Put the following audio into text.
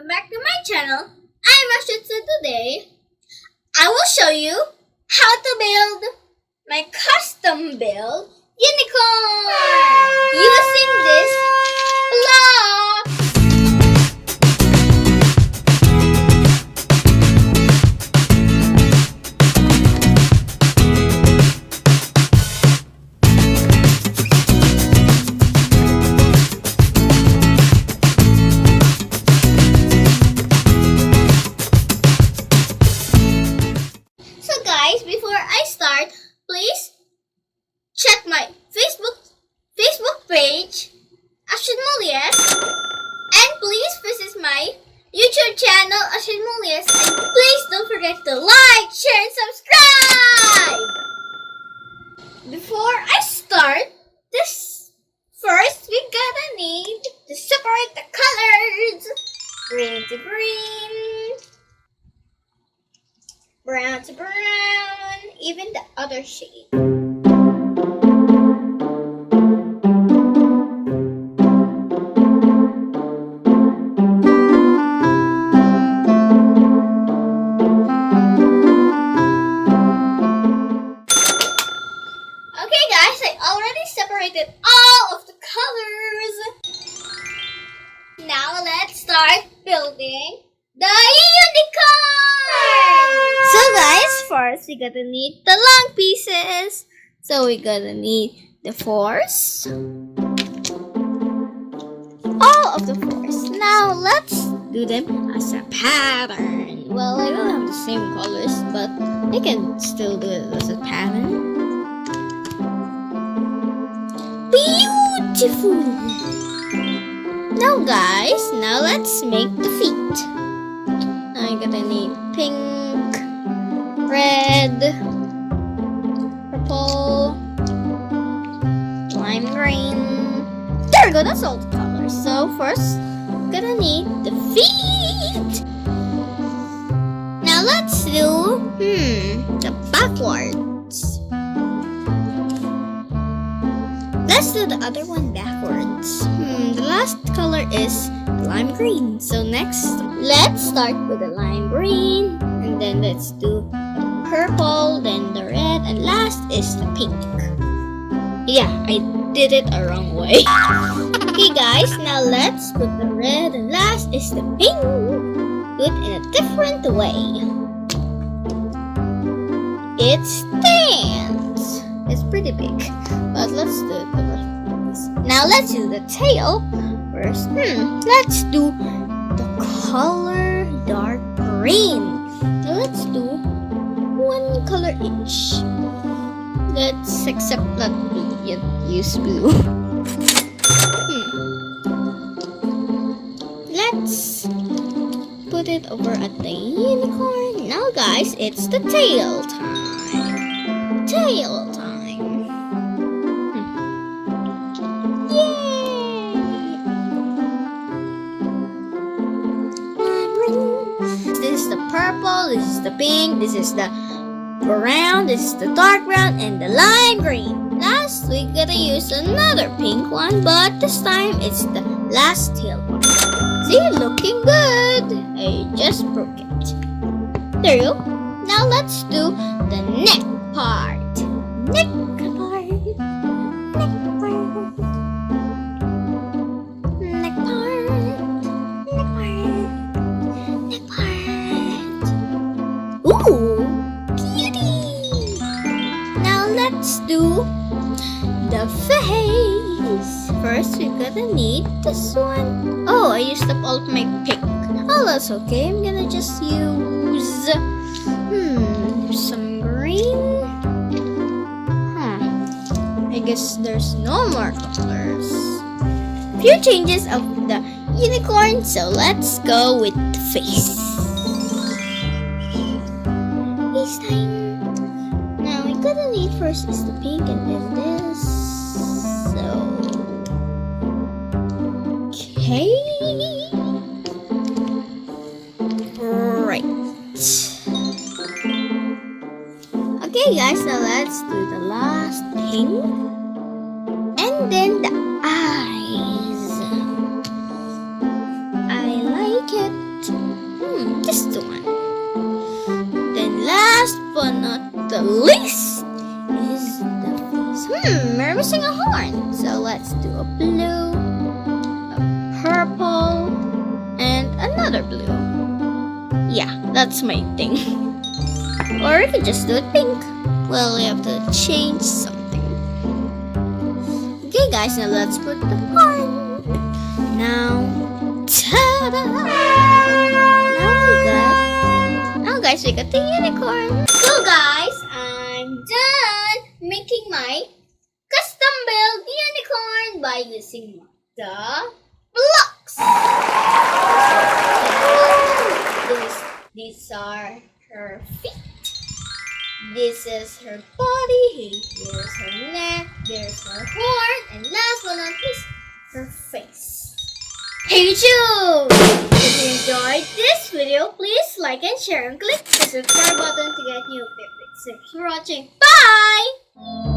welcome back to my channel. I'm Astrid. So today, I will show you how to build my custom build unicorn using this block. So guys, before I start, please check my Facebook page, Astrid Mulles, and please visit my YouTube channel, Astrid Mulles, and please don't forget to like, share, and subscribe. Before I start this, first we gotta need to separate the colors: green to green, brown to brown, even the other shade. Okay guys, I already separated all of the colors. Now let's start building the unicorn! So guys, first we gotta need the long pieces. So we gotta need the fours. All of the fours. Now let's do them as a pattern. Well, I don't have the same colors, but I can still do it as a pattern. Beautiful! Now guys, now let's make the feet. I'm gonna need pink, red, purple, lime green. There we go, that's all the colors. So first, gonna need the feet. Now let's do the backwards. Let's do the other one backwards. The last color is lime green. So next, let's start with the lime green, and then let's do the purple, then the red, and last is the pink. Yeah, I did it a wrong way. Okay guys, now let's put the red, and last is the pink. Do it in a different way. It stands. It's pretty big, but let's do it the right way. Now let's do the tail first. Let's do the color dark green. Now let's do one color each. Let's accept not yet use blue. Let's put it over at the unicorn. Now guys, it's the tail time. Tail time. This is the purple, this is the pink, this is the brown, this is the dark brown, and the lime green. Last, we gotta use another pink one, but this time it's the last tail part. See, looking good. I just broke it. There you go. Now let's do the neck part. Neck part. Neck part. Neck part. Neck part. Ooh, cutie! Now let's do the face. First, we're gonna need this one. Oh, I used up all of my pink. Oh, that's okay. I'm gonna just use some green. I guess there's no more colors. Few changes of the unicorn, so let's go with the face. Face time. Now we gotta need first is the pink and then this. So okay. Right. Okay guys, now let's do the last pink. And then the eyes. I like it. the least is the face. We're missing a horn. So let's do a blue, a purple, and another blue. Yeah, that's my thing. Or we could just do it pink. Well, we have to change something. Okay, guys, now let's put the horn. Now, ta-da! Now, guys, we got the unicorn. So, guys, I'm done making my custom-built unicorn by using the blocks. These are her feet. This is her body. Here's her neck. There's her horn. And last but not least, her face. Hey YouTube! If you enjoyed this video, please like and share and click the subscribe button to get new updates. Thanks for watching. Bye!